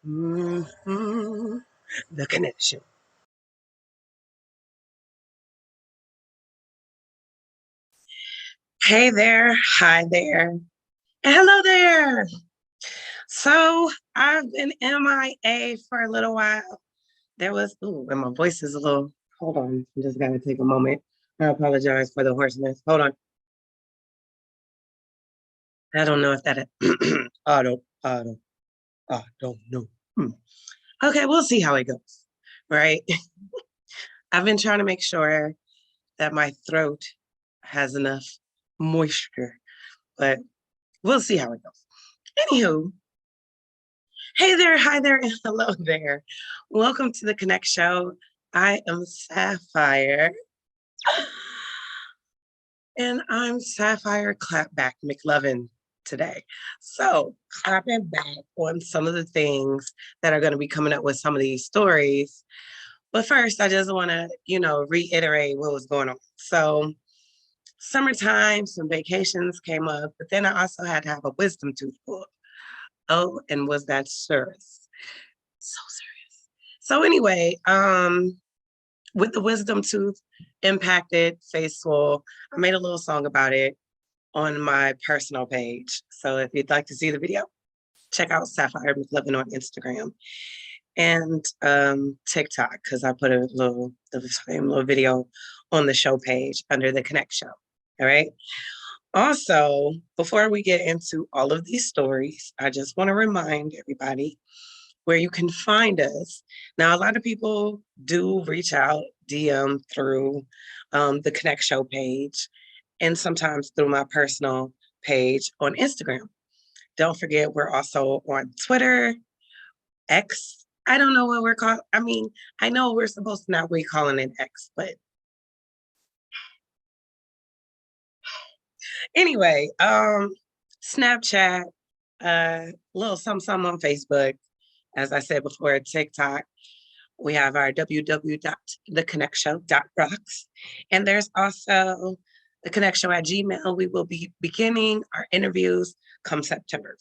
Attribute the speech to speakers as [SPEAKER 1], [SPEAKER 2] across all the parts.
[SPEAKER 1] Mhm. The connection. Hey there, hi there, and hello there. So I've been MIA for a little while. There was, ooh, and my voice is a little, hold on, I just gotta take a moment. I apologize for the hoarseness. Hold on. I don't know if that, I don't know. Hmm. Okay, we'll see how it goes, right? I've been trying to make sure that my throat has enough moisture, but we'll see how it goes. Anywho, hey there, hi there, and hello there. Welcome to the KonnecT Show. I am Sapphire, and I'm Sapphire Clapback McLovin today. So, clapping back on some of the things that are going to be coming up with some of these stories. But first, I just want to, reiterate what was going on. So, summertime, some vacations came up, but then I also had to have a wisdom tooth pulled. Oh, and was that serious? So serious. So anyway, with the wisdom tooth impacted, face swole, I made a little song about it on my personal page. So if you'd like to see the video, check out Sapphire McLovin on Instagram and TikTok because I put the same little video on the show page under the KonnecT Show. All right. Also, before we get into all of these stories, I just want to remind everybody where you can find us. Now, a lot of people do reach out, DM through the KonnecT Show page, and sometimes through my personal page on Instagram. Don't forget, we're also on Twitter, X. I don't know what we're called. I mean, I know we're supposed to not be calling it X, but anyway, Snapchat, little something on Facebook. As I said before, TikTok. We have our www.thekonnectshow.rocks. And there's also the KonnecT Show at Gmail. We will be beginning our interviews come September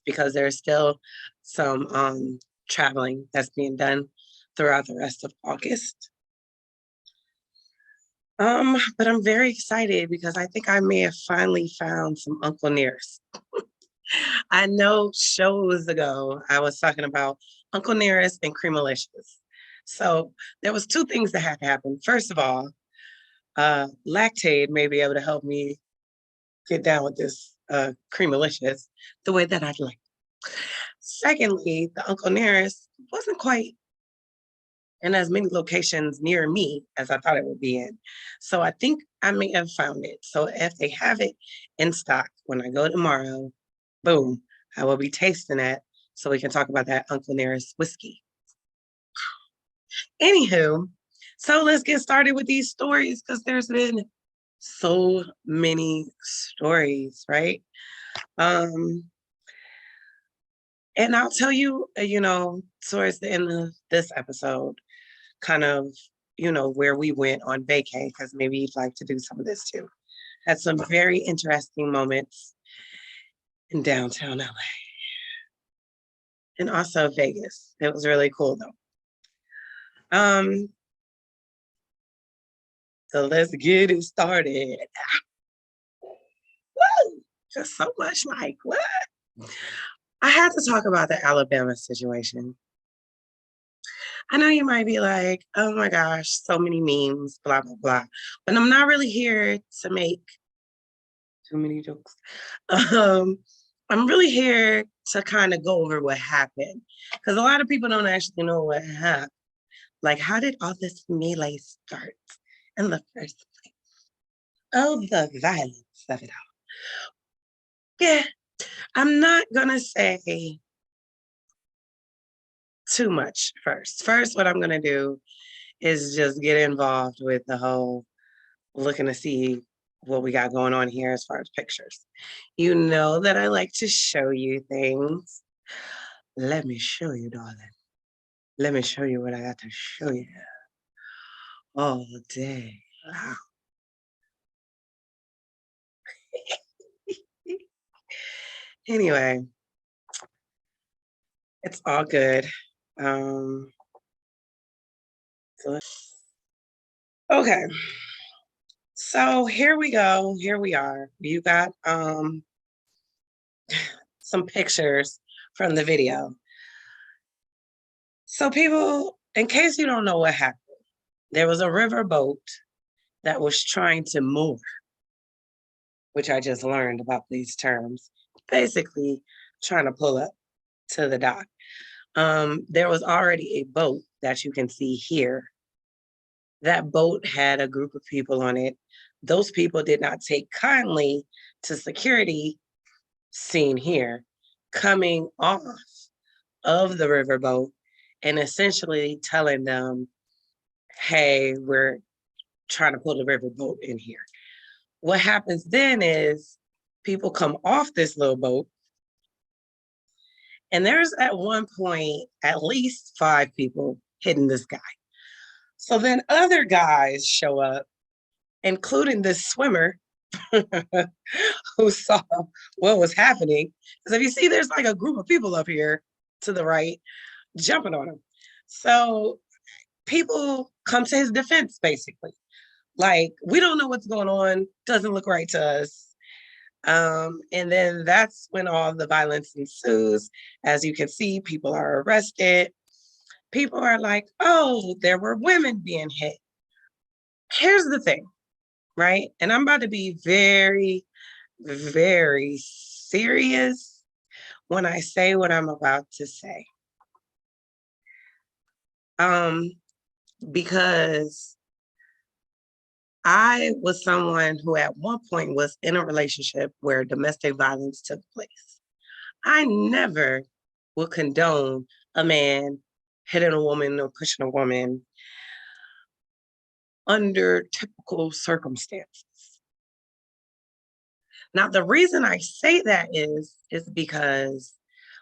[SPEAKER 1] because there's still some traveling that's being done throughout the rest of August. But I'm very excited because I think I may have finally found some Uncle Nearest. I know shows ago I was talking about Uncle Nearest and Creamalicious. So there was two things that had to happen. First of all, Lactaid may be able to help me get down with this Creamalicious the way that I'd like. Secondly, the Uncle Nearest wasn't quite in as many locations near me as I thought it would be in. So I think I may have found it. So if they have it in stock when I go tomorrow, boom, I will be tasting it so we can talk about that Uncle Nearest whiskey. Anywho, so let's get started with these stories because there's been so many stories, right? Um, and I'll tell you, towards the end of this episode, kind of, where we went on vacay, because maybe you'd like to do some of this too. Had some very interesting moments in downtown LA and also Vegas. It was really cool though. Um, so let's get it started. Woo! Just so much like what? I had to talk about the Alabama situation. I know you might be like, oh my gosh, so many memes, blah, blah, blah. But I'm not really here to make too many jokes. Um, I'm really here to kind of go over what happened. Because a lot of people don't actually know what happened. Like, how did all this melee start in the first place? Oh, the violence of it all. Yeah, I'm not gonna say too much first. First, what I'm gonna do is just get involved with the whole looking to see what we got going on here as far as pictures. You know that I like to show you things. Let me show you, darling. Let me show you what I got to show you all day. Wow. Anyway, It's all good. Um, so okay. So here we go. Here we are. You got some pictures from the video. So people, in case you don't know what happened, there was a river boat that was trying to moor, which I just learned about these terms. Basically, trying to pull up to the dock. There was already a boat that you can see here. That boat had a group of people on it. Those people did not take kindly to security seen here coming off of the riverboat and essentially telling them, hey, we're trying to pull the riverboat in here. What happens then is people come off this little boat, and there's at one point at least 5 people hitting this guy. So then other guys show up, including this swimmer who saw what was happening. Because if you see, there's like a group of people up here to the right jumping on him. So people come to his defense, basically. Like, we don't know what's going on, doesn't look right to us. And then that's when all the violence ensues. As you can see, people are arrested. People are like, oh, there were women being hit. Here's the thing, right? And I'm about to be very, very serious when I say what I'm about to say. Because I was someone who at one point was in a relationship where domestic violence took place. I never would condone a man hitting a woman or pushing a woman under typical circumstances. Now, the reason I say that is because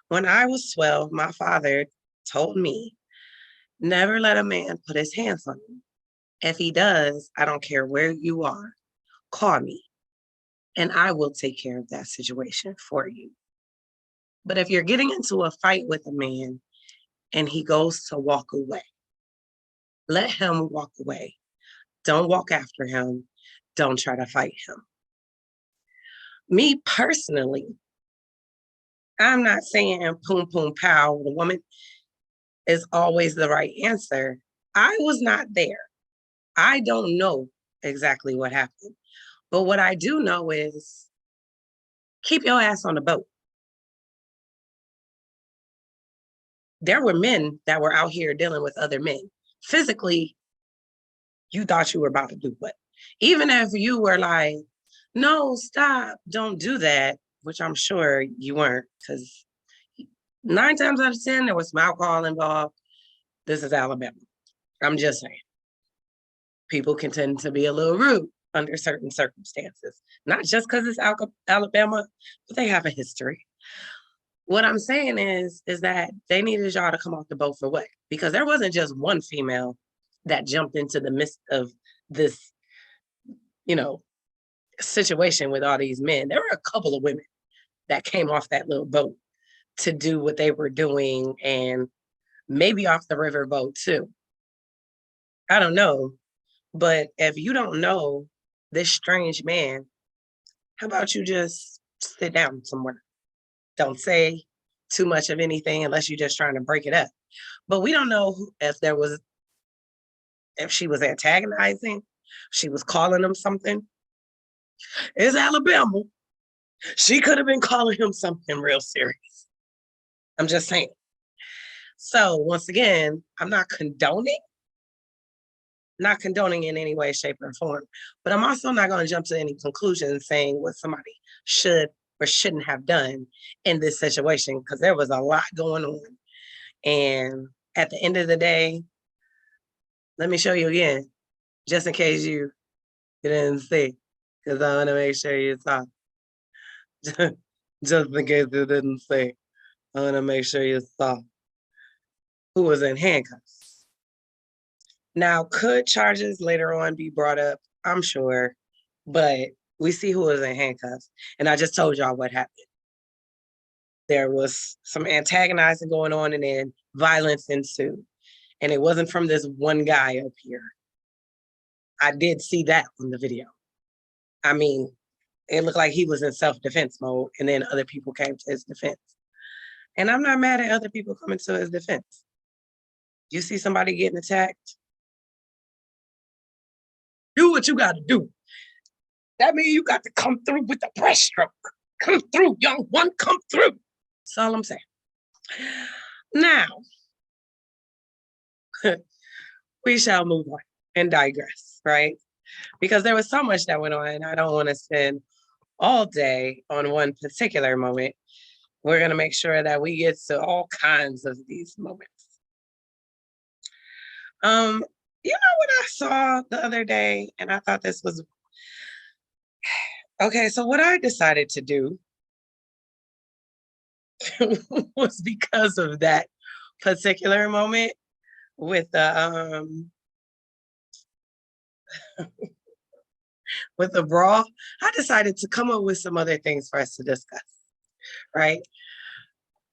[SPEAKER 1] when I was 12, my father told me, never let a man put his hands on you. If he does, I don't care where you are, call me and I will take care of that situation for you. But if you're getting into a fight with a man and he goes to walk away, let him walk away. Don't walk after him. Don't try to fight him. Me personally, I'm not saying boom, boom, pow, the woman is always the right answer. I was not there. I don't know exactly what happened. But what I do know is keep your ass on the boat. There were men that were out here dealing with other men. Physically, you thought you were about to do what? Even if you were like, no, stop, don't do that, which I'm sure you weren't, because 9 times out of 10, there was some alcohol involved. This is Alabama. I'm just saying. People can tend to be a little rude under certain circumstances, not just because it's Alabama, but they have a history. What I'm saying is that they needed y'all to come off the boat for what? Because there wasn't just one female that jumped into the midst of this, you know, situation with all these men. There were a couple of women that came off that little boat to do what they were doing and maybe off the river boat too. I don't know. But if you don't know this strange man, how about you just sit down somewhere? Don't say too much of anything unless you're just trying to break it up. But we don't know if she was antagonizing, she was calling him something. It's Alabama. She could have been calling him something real serious. I'm just saying. So once again, I'm not condoning in any way, shape, or form, but I'm also not going to jump to any conclusions saying what somebody should or shouldn't have done in this situation because there was a lot going on. And at the end of the day, let me show you again, just in case you didn't see, because I want to make sure you saw. Just in case you didn't see, I want to make sure you saw who was in handcuffs. Now, could charges later on be brought up? I'm sure, but we see who was in handcuffs. And I just told y'all what happened. There was some antagonizing going on, and then violence ensued. And it wasn't from this one guy up here. I did see that on the video. I mean, it looked like he was in self-defense mode, and then other people came to his defense. And I'm not mad at other people coming to his defense. You see somebody getting attacked, do what you got to do. That means you got to come through with the breaststroke. Come through, young one, come through. That's all I'm saying. Now, we shall move on and digress, right? Because there was so much that went on. I don't want to spend all day on one particular moment. We're going to make sure that we get to all kinds of these moments. You know what I saw the other day, and I thought this was okay. So what I decided to do was because of that particular moment with the with the brawl, I decided to come up with some other things for us to discuss, right?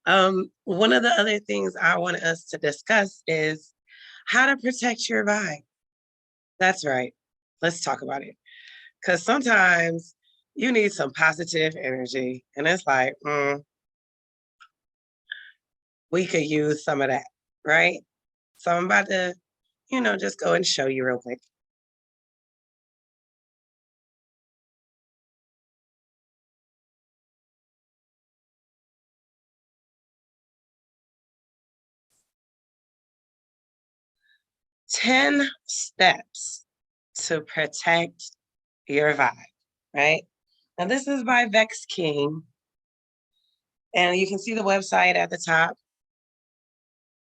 [SPEAKER 1] One of the other things I want us to discuss is how to protect your vibe. That's right. Let's talk about it. Because sometimes you need some positive energy, and it's like, we could use some of that, right? So I'm about to, just go and show you real quick. Ten steps to protect your vibe, right? Now this is by Vex King, and you can see the website at the top,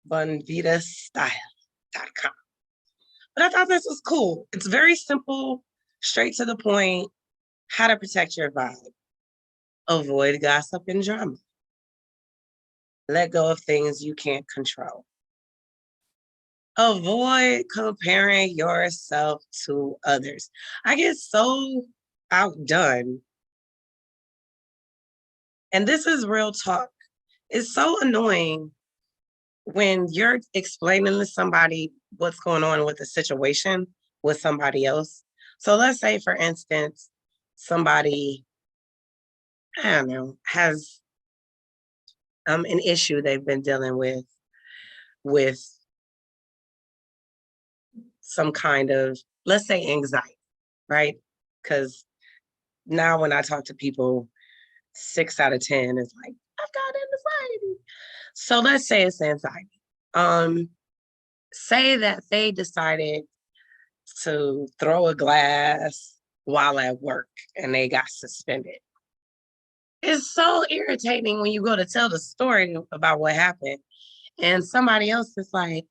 [SPEAKER 1] bunvidastyle.com. But I thought this was cool. It's very simple, straight to the point, how to protect your vibe. Avoid gossip and drama. Let go of things you can't control. Avoid comparing yourself to others. I get so outdone. And this is real talk. It's so annoying when you're explaining to somebody what's going on with the situation with somebody else. So let's say, for instance, somebody, I don't know, has an issue they've been dealing with some kind of, let's say, anxiety, right? Because now when I talk to people, 6 out of 10 is like, I've got anxiety. So let's say it's anxiety. Say that they decided to throw a glass while at work and they got suspended. It's so irritating when you go to tell the story about what happened and somebody else is like,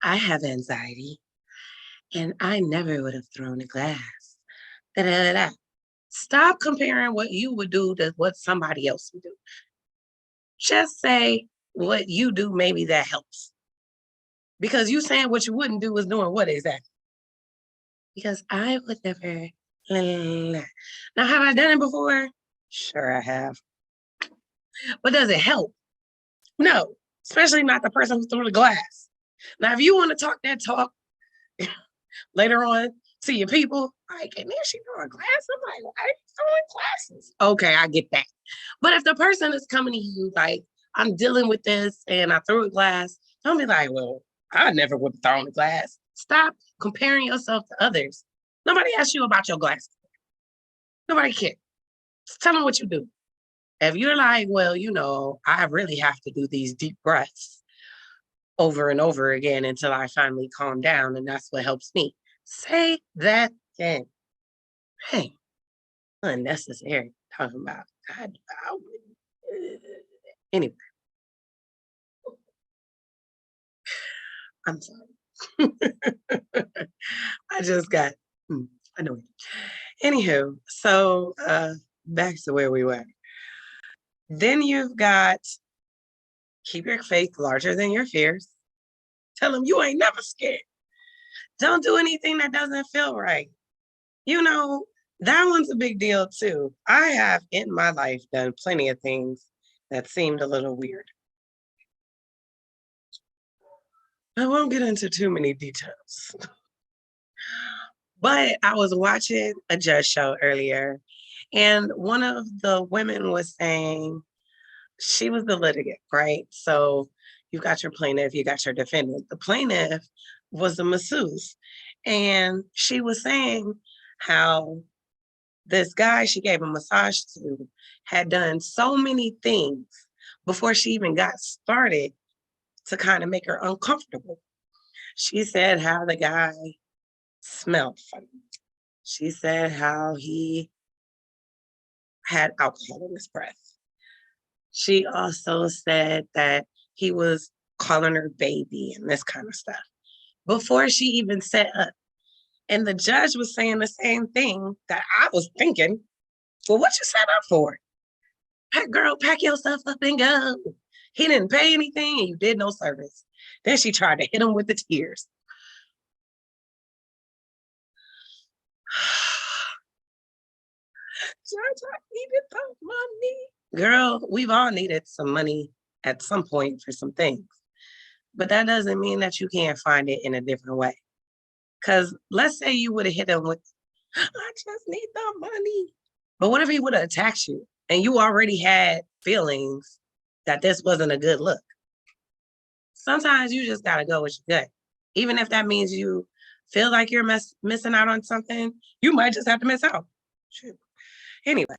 [SPEAKER 1] I have anxiety and I never would have thrown a glass. Da, da, da, da. Stop comparing what you would do to what somebody else would do. Just say what you do, maybe that helps. Because you saying what you wouldn't do is doing what exactly? Because I would never. La, la, la. Now, have I done it before? Sure, I have. But does it help? No, especially not the person who threw the glass. Now, if you want to talk that talk later on to your people, like, and then she threw a glass. I'm like, why are you throwing glasses? Okay, I get that. But if the person is coming to you like, I'm dealing with this and I threw a glass, don't be like, well, I never would have thrown a glass. Stop comparing yourself to others. Nobody asked you about your glasses. Nobody cares. Just tell them what you do. If you're like, well, I really have to do these deep breaths over and over again until I finally calm down, and that's what helps me. Say that then. Hey, unnecessary talking about God. Anyway, I'm sorry. I just got annoyed. Anywho, so back to where we were. Then you've got keep your faith larger than your fears. Tell them you ain't never scared. Don't do anything that doesn't feel right. That one's a big deal too. I have in my life done plenty of things that seemed a little weird. I won't get into too many details. But I was watching a judge show earlier, and one of the women was saying she was the litigant, right? So you got your plaintiff, you got your defendant. The plaintiff was the masseuse, and she was saying how this guy she gave a massage to had done so many things before she even got started to kind of make her uncomfortable. She said how the guy smelled funny. She said how he had alcohol in his breath. She also said that he was calling her baby and this kind of stuff before she even set up. And the judge was saying the same thing that I was thinking. Well, what you set up for? Girl, pack your stuff up and go. He didn't pay anything and you did no service. Then she tried to hit him with the tears. Judge, I needed the money. Girl, we've all needed some money at some point for some things. But that doesn't mean that you can't find it in a different way. Because let's say you would have hit him with, I just need the money. But what if he would have attacked you and you already had feelings that this wasn't a good look? Sometimes you just got to go with your gut. Even if that means you feel like you're missing out on something, you might just have to miss out. Shoot. Anyway,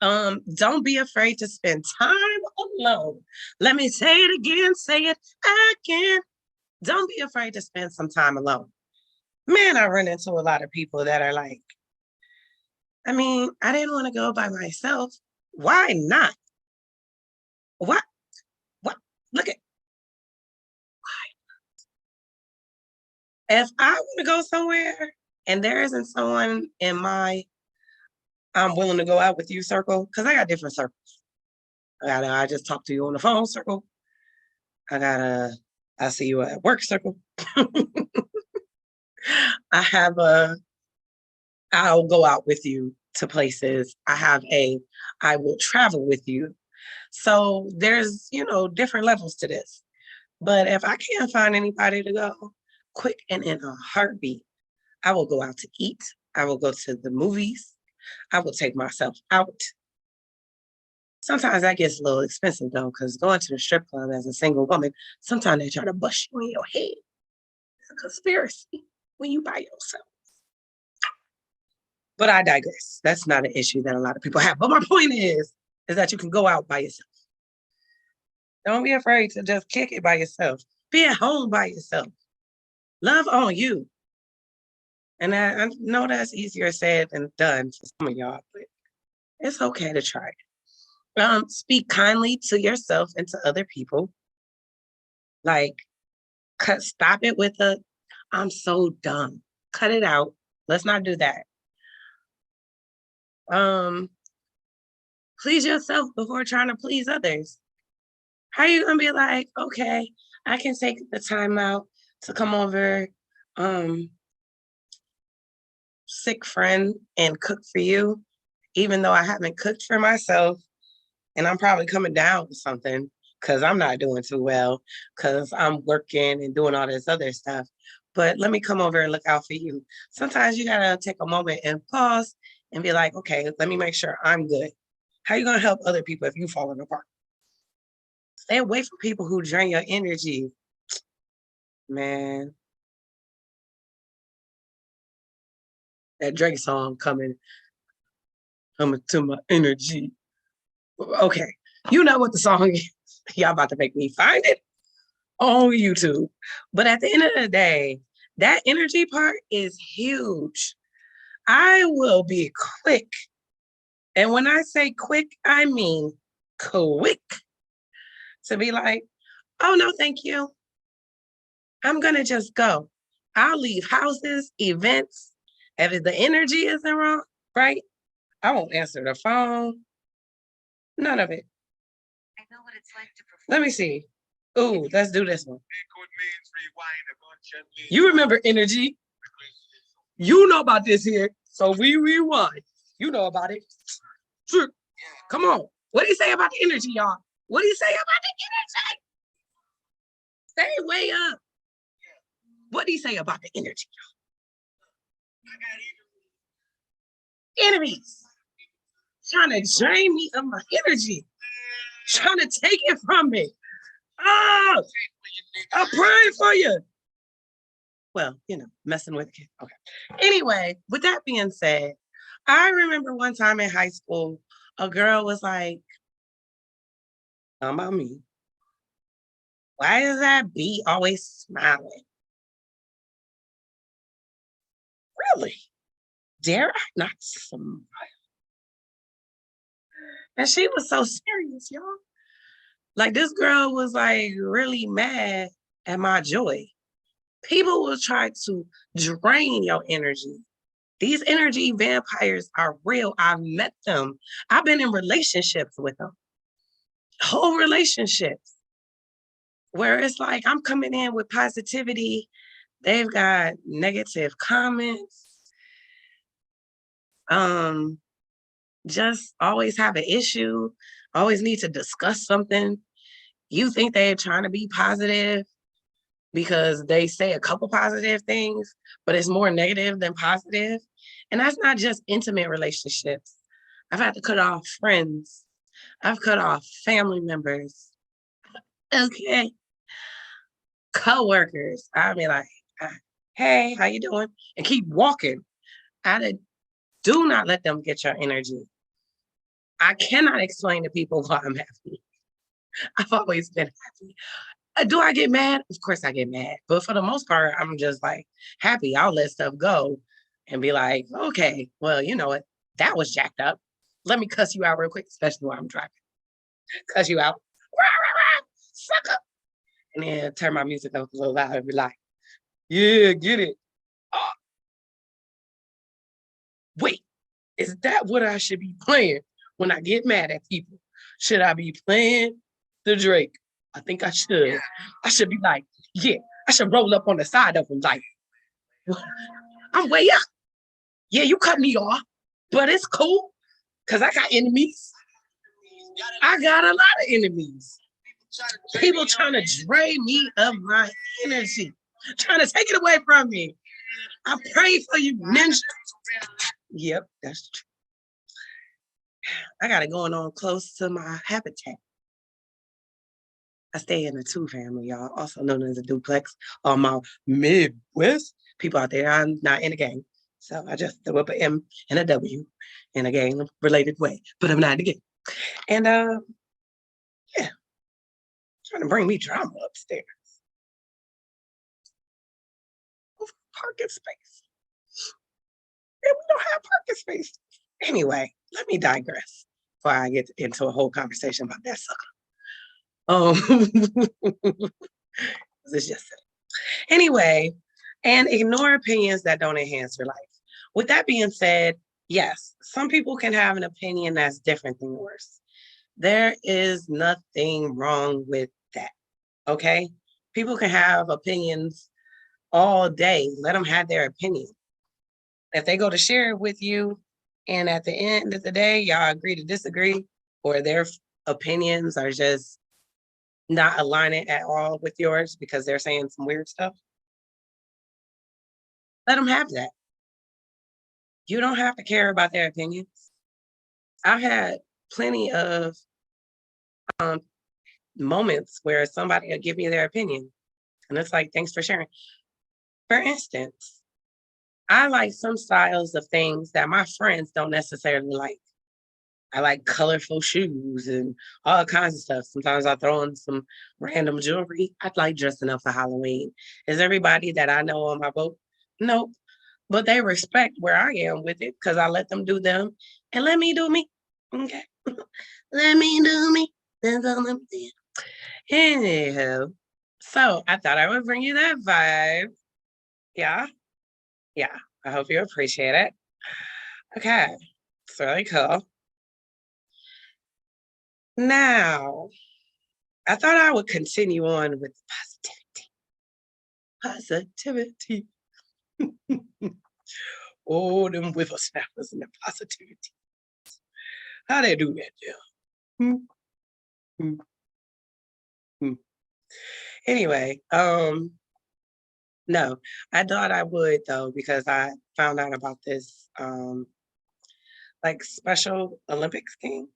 [SPEAKER 1] don't be afraid to spend time alone. Let me say it again, say it again. Don't be afraid to spend some time alone. Man, I run into a lot of people that are like, I mean, I didn't want to go by myself. Why not? What? Look at, if I want to go somewhere and there isn't someone in my I'm willing to go out with you circle, because I got different circles. I just talk to you on the phone circle. I see you at work circle. I'll go out with you to places. I will travel with you. So there's, different levels to this. But if I can't find anybody to go, quick and in a heartbeat, I will go out to eat. I will go to the movies. I will take myself out. Sometimes that gets a little expensive though, because going to the strip club as a single woman, sometimes they try to bust you in your head. It's a conspiracy when you by yourself. But I digress. That's not an issue that a lot of people have. But my point is that you can go out by yourself. Don't be afraid to just kick it by yourself. Be at home by yourself. Love on you. And I know that's easier said than done for some of y'all, but it's okay to try it. Speak kindly to yourself and to other people. Like, stop it with I'm so dumb. Cut it out. Let's not do that. Please yourself before trying to please others. How are you gonna be like, okay, I can take the time out to come over, sick friend, and cook for you, even though I haven't cooked for myself, and I'm probably coming down with something because I'm not doing too well because I'm working and doing all this other stuff. But let me come over and look out for you. Sometimes you gotta take a moment and pause and be like, okay, let me make sure I'm good. How are you gonna help other people if you falling apart? Stay away from people who drain your energy. Man, that Drake song coming to my energy. Okay, you know what the song is. Y'all about to make me find it on YouTube. But at the end of the day, that energy part is huge. I will be quick. And when I say quick, I mean quick. To be like, oh, no, thank you. I'm going to just go. I'll leave houses, events. If the energy isn't wrong, right? I won't answer the phone. None of it. I know what it's like to perform. Let me see. Ooh, let's do this one. You remember energy. You know about this here. So we rewind. You know about it. Sure. Come on. What do you say about the energy, y'all? What do you say about the energy? Stay way up. What do you say about the energy, y'all? Enemies. Trying to drain me of my energy. Trying to take it from me. Oh, I'm praying for you. Well, messing with the kid. Okay. Anyway, with that being said, I remember one time in high school, a girl was like, about me. Why is that bee always smiling? Really? Dare I not smile? And she was so serious, y'all. Like this girl was like really mad at my joy. People will try to drain your energy. These energy vampires are real. I've met them. I've been in relationships with them. Whole relationships where it's like I'm coming in with positivity. They've got negative comments. Just always have an issue, always need to discuss something. You think they're trying to be positive because they say a couple positive things, but it's more negative than positive. And that's not just intimate relationships. I've had to cut off friends. I've cut off family members. Okay. Coworkers. I mean, like, hey, how you doing? And keep walking. Do not let them get your energy. I cannot explain to people why I'm happy. I've always been happy. Do I get mad? Of course I get mad. But for the most part, I'm just like happy. I'll let stuff go and be like, okay, well, you know what? That was jacked up. Let me cuss you out real quick, especially while I'm driving. Cuss you out. Rah, rah, rah, sucker. And then turn my music up a little louder and be like, yeah, get it. Oh, wait, is that what I should be playing when I get mad at people? Should I be playing the Drake? I think I should. I should be like, yeah, I should roll up on the side of him like, I'm way up. Yeah, you cut me off, but it's cool because I got enemies. I got a lot of enemies. People trying to drain me of my energy, trying to take it away from me. I pray for you, ninja. Yep, that's true. I got it going on close to my habitat. I stay in a two family, y'all, also known as a duplex. All my Midwest people out there, I'm not in a gang. So I just threw up an M and a W in a gang related way, but I'm not in the gang. And yeah, trying to bring me drama upstairs. Parking space. Yeah, we don't have parking space. Anyway, let me digress before I get into a whole conversation about that sucker. It's just anyway, and ignore opinions that don't enhance your life. With that being said, yes, some people can have an opinion that's different than yours. There is nothing wrong with that. Okay? People can have opinions all day. Let them have their opinion. If they go to share it with you, and at the end of the day, y'all agree to disagree, or their opinions are just not aligning at all with yours because they're saying some weird stuff, let them have that. You don't have to care about their opinions. I've had plenty of moments where somebody will give me their opinion, and it's like, thanks for sharing. For instance, I like some styles of things that my friends don't necessarily like. I like colorful shoes and all kinds of stuff. Sometimes I throw in some random jewelry. I'd like dressing up for Halloween. Is everybody that I know on my boat? Nope. But they respect where I am with it because I let them do them and let me do me. Okay. Let me do me. That's all I'm saying. Anyhow, so I thought I would bring you that vibe. Yeah. Yeah. I hope you appreciate it. Okay. It's really cool. Now, I thought I would continue on with positivity. Oh, them whippersnappers and the positivity. How they do that, yeah? Mm, mm, mm. Anyway, no, I thought I would though because I found out about this like Special Olympics game,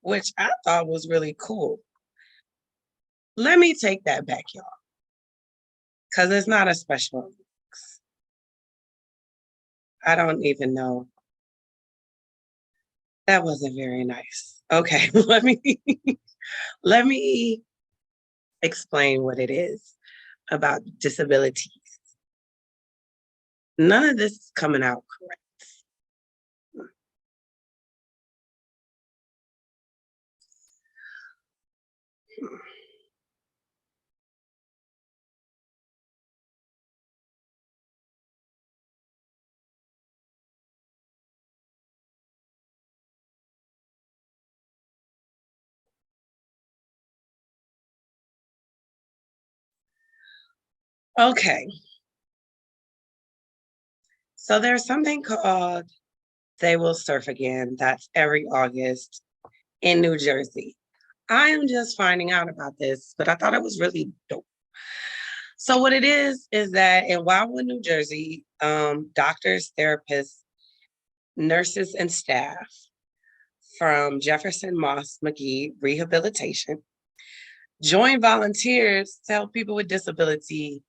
[SPEAKER 1] which I thought was really cool. Let me take that back, y'all, because it's not a Special Olympics. I don't even know. That wasn't very nice. Okay, let me explain what it is about disability. None of this is coming out correct. Okay, so there's something called They Will Surf Again. That's every August in New Jersey. I am just finding out about this, but I thought it was really dope. So what it is that in Wildwood, New Jersey, doctors, therapists, nurses, and staff from Jefferson Moss McGee Rehabilitation join volunteers to help people with disability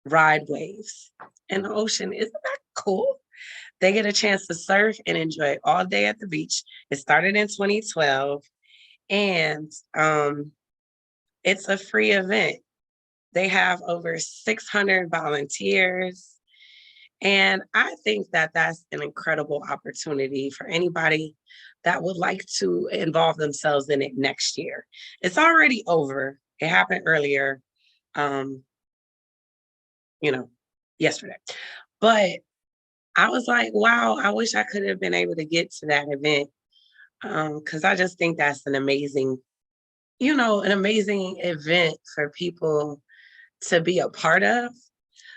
[SPEAKER 1] ride waves in the ocean. Isn't that cool? They get a chance to surf and enjoy all day at the beach. It started in 2012, and it's a free event. They have over 600 volunteers. And I think that that's an incredible opportunity for anybody that would like to involve themselves in it next year. It's already over. It happened earlier, um, you know, yesterday. But I was like, wow, I wish I could have been able to get to that event because I just think that's an amazing, an amazing event for people to be a part of.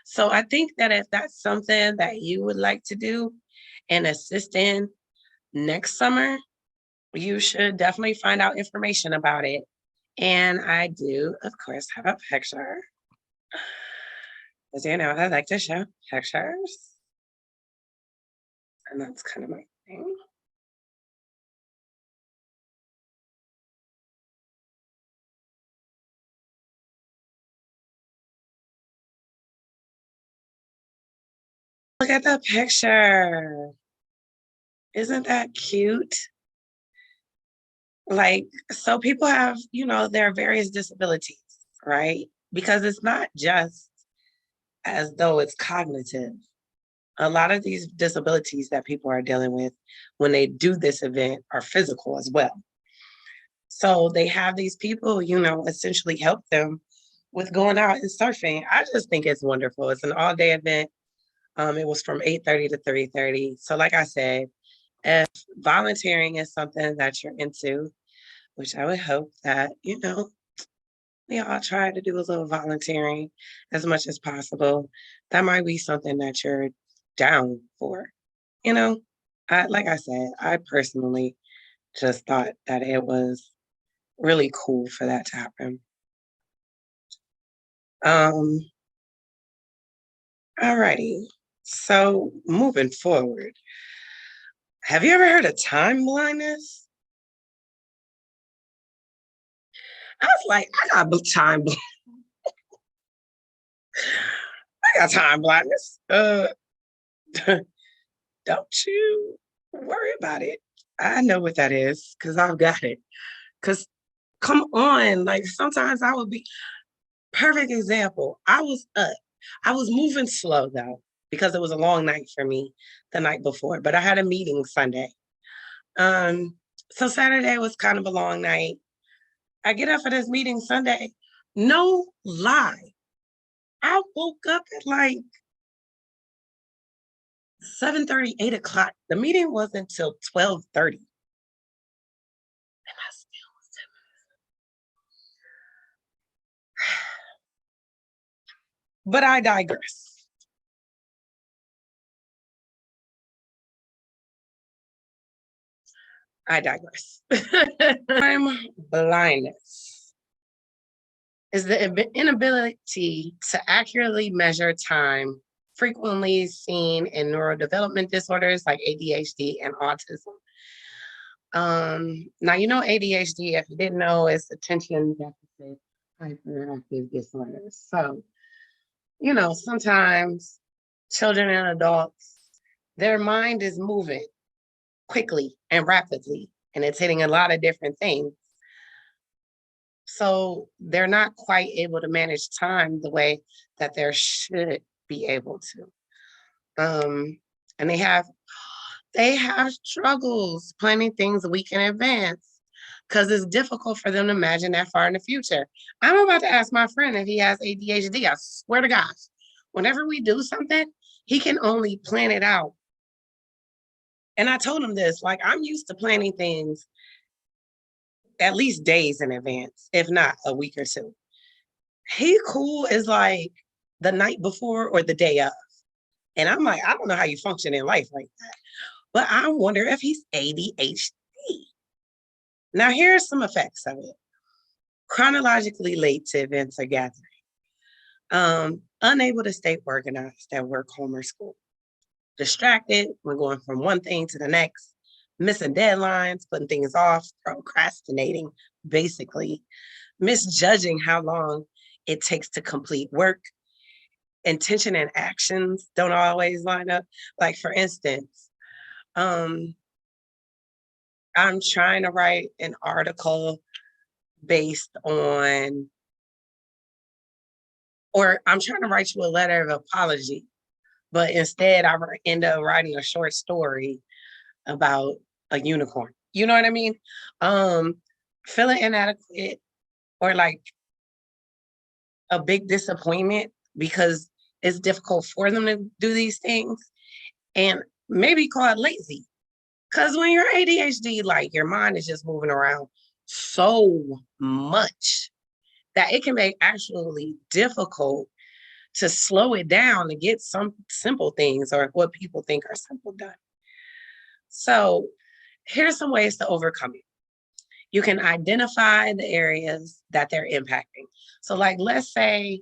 [SPEAKER 1] So I think that if that's something that you would like to do and assist in next summer, you should definitely find out information about it. And I do, of course, have a picture. As you know, I like to show pictures. And that's kind of my thing. Look at the picture. Isn't that cute? Like, so people have, their various disabilities, right? Because it's not just as though it's cognitive. A lot of these disabilities that people are dealing with when they do this event are physical as well. So they have these people, essentially help them with going out and surfing. I just think it's wonderful. It's an all-day event. It was from 8:30 to 3:30. So like I said, if volunteering is something that you're into, which I would hope that, we all try to do a little volunteering as much as possible. That might be something that you're down for. You know, like I said, I personally just thought that it was really cool for that to happen. Um, Alrighty. So moving forward, have you ever heard of time blindness? I was like, I got time blindness. Don't you worry about it. I know what that is because I've got it. Because come on, like sometimes I would be perfect example. I was up. I was moving slow though because it was a long night for me the night before, but I had a meeting Sunday. Um, so Saturday was kind of a long night. I get up for this meeting Sunday. No lie. I woke up at like 7:30, 8 o'clock. The meeting wasn't until 12:30. And I still was but I digress. I digress. Time blindness is the inability to accurately measure time, frequently seen in neurodevelopment disorders like ADHD and autism. Now you know ADHD, if you didn't know, it's attention deficit hyperactive disorder. So, sometimes children and adults, their mind is moving quickly and rapidly, and it's hitting a lot of different things. So they're not quite able to manage time the way that they should be able to. And they have struggles planning things a week in advance because it's difficult for them to imagine that far in the future. I'm about to ask my friend if he has ADHD. I swear to gosh, whenever we do something, he can only plan it out. And I told him this, like, I'm used to planning things at least days in advance, if not a week or two. He cool is like the night before or the day of. And I'm like, I don't know how you function in life like that. But I wonder if he's ADHD. Now, here's some effects of it. Chronologically late to events or gatherings. Unable to stay organized at work, home, or school. Distracted when going from one thing to the next. Missing deadlines, putting things off, procrastinating, basically. Misjudging how long it takes to complete work. Intention and actions don't always line up. Like, for instance, I'm trying to write an article based on, or I'm trying to write you a letter of apology, but instead I end up writing a short story about a unicorn. You know what I mean? Feeling inadequate or like a big disappointment because it's difficult for them to do these things, and maybe called lazy. Because when you're ADHD, like, your mind is just moving around so much that it can be actually difficult to slow it down to get some simple things or what people think are simple done. So here's some ways to overcome it. You can identify the areas that they're impacting. So, like, let's say,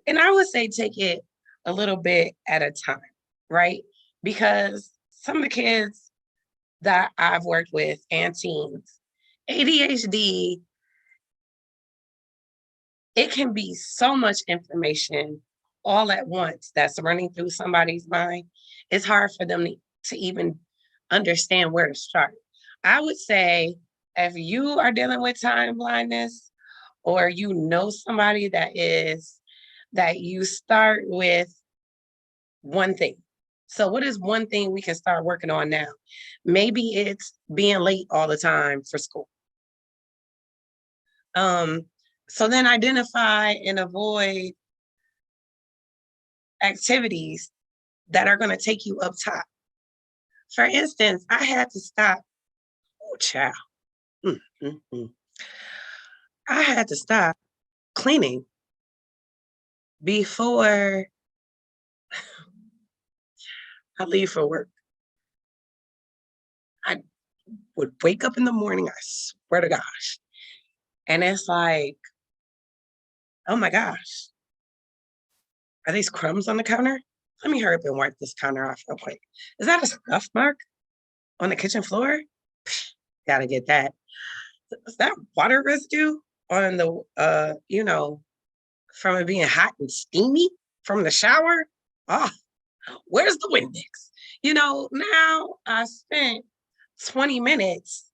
[SPEAKER 1] and I would say take it a little bit at a time, right? Because some of the kids that I've worked with and teens, ADHD, it can be so much information all at once that's running through somebody's mind. It's hard for them to even understand where to start. I would say if you are dealing with time blindness or you know somebody that you start with one thing. So what is one thing we can start working on now? Maybe it's being late all the time for school. So then identify and avoid activities that are going to take you up top. For instance, I had to stop. Oh, child. Mm, mm, mm. I had to stop cleaning before I leave for work. I would wake up in the morning, I swear to gosh. And it's like, oh my gosh, are these crumbs on the counter? Let me hurry up and wipe this counter off real quick. Is that a scuff mark on the kitchen floor? Gotta get that. Is that water residue on the, from it being hot and steamy from the shower? Oh, where's the Windex? Now I spent 20 minutes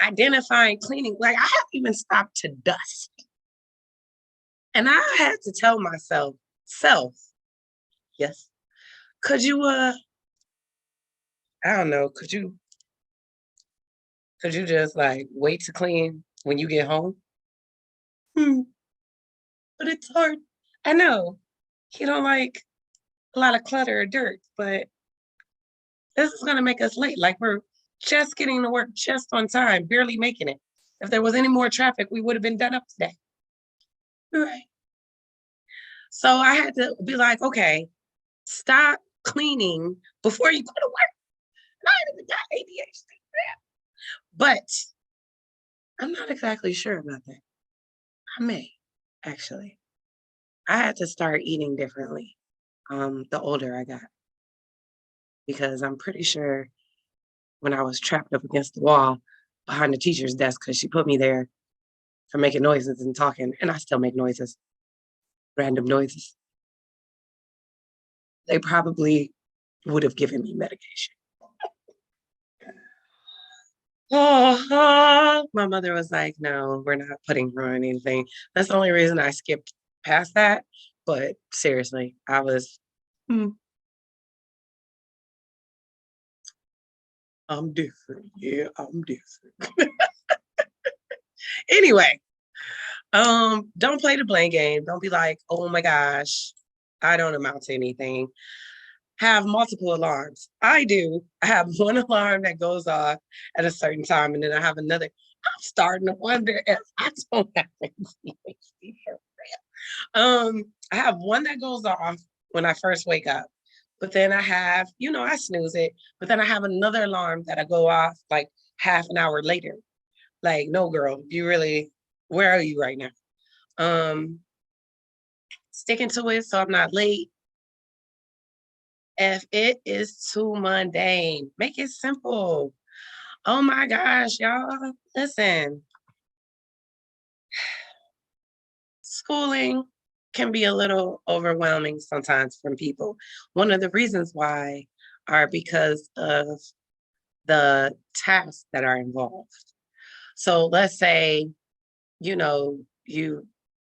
[SPEAKER 1] identifying cleaning. Like, I haven't even stopped to dust. And I had to tell myself, yes, could you, I don't know, could you just like wait to clean when you get home? Hmm, but it's hard. I know you don't like a lot of clutter or dirt, but this is gonna make us late. Like, we're just getting to work just on time, barely making it. If there was any more traffic, we would have been done up today. Right. So I had to be like, okay, stop cleaning before you go to work. And I ain't even got ADHD. But I'm not exactly sure about that. I may, actually. I had to start eating differently, the older I got, because I'm pretty sure when I was trapped up against the wall behind the teacher's desk, because she put me there for making noises and talking, and I still make noises, random noises. They probably would have given me medication. Oh, my mother was like, "No, we're not putting her on anything." That's the only reason I skipped past that, but seriously, I was, "Hmm, I'm different. Yeah, I'm different." Anyway, don't play the blame game. Don't be like, "Oh my gosh, I don't amount to anything." Have multiple alarms. I do. I have one alarm that goes off at a certain time, and then I have another. I'm starting to wonder if I don't have ADHD for real. I have one that goes off when I first wake up, but then I have, I snooze it, but then I have another alarm that I go off like half an hour later. Like, no, girl, you really, where are you right now? Um, Sticking to it so I'm not late. If it is too mundane, make it simple. Oh my gosh, y'all. Listen, schooling can be a little overwhelming sometimes from people. One of the reasons why are because of the tasks that are involved. So let's say, you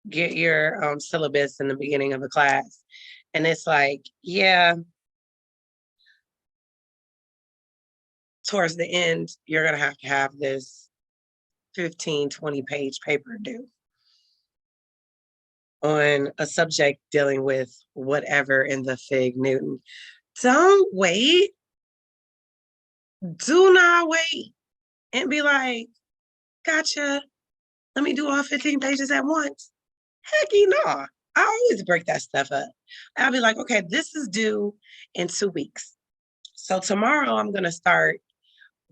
[SPEAKER 1] get your syllabus in the beginning of a class, and it's like, yeah, towards the end, you're going to have this 15, 20-page paper due on a subject dealing with whatever in the fig Newton. Don't wait. Do not wait and be like, gotcha. Let me do all 15 pages at once. Hecky no. I always break that stuff up. I'll be like, okay, this is due in 2 weeks. So tomorrow I'm going to start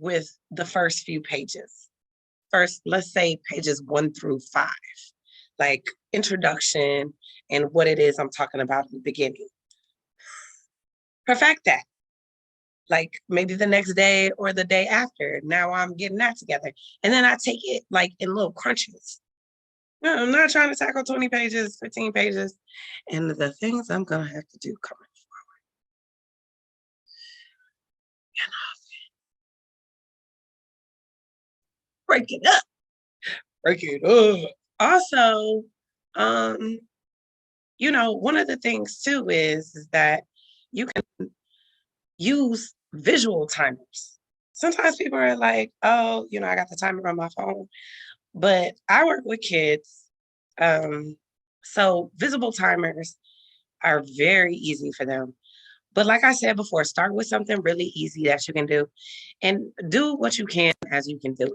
[SPEAKER 1] with the first few pages. First, let's say pages 1 through 5, like introduction and what it is I'm talking about in the beginning. Perfect that. Like maybe the next day or the day after. Now I'm getting that together. And then I take it like in little crunches. No, I'm not trying to tackle 20 pages, 15 pages. And the things I'm going to have to do coming. Break it up. Break it up. Also, um, one of the things too is that you can use visual timers. Sometimes people are like, oh, I got the timer on my phone, but I work with kids. Um, so visible timers are very easy for them. But like I said before, start with something really easy that you can do and do what you can as you can do it.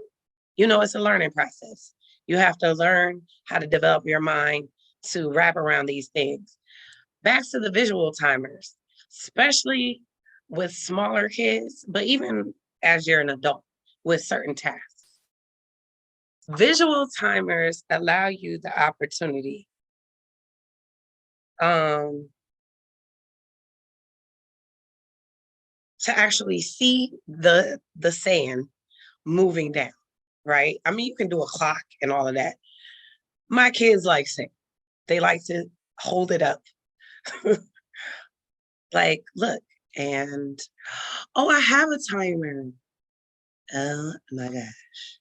[SPEAKER 1] It's a learning process. You have to learn how to develop your mind to wrap around these things. Back to the visual timers, especially with smaller kids, but even as you're an adult with certain tasks. Visual timers allow you the opportunity um, to actually see the sand moving down, right? I mean, you can do a clock and all of that. My kids like sand. They like to hold it up. Like, look, and oh, I have a timer. Oh my gosh.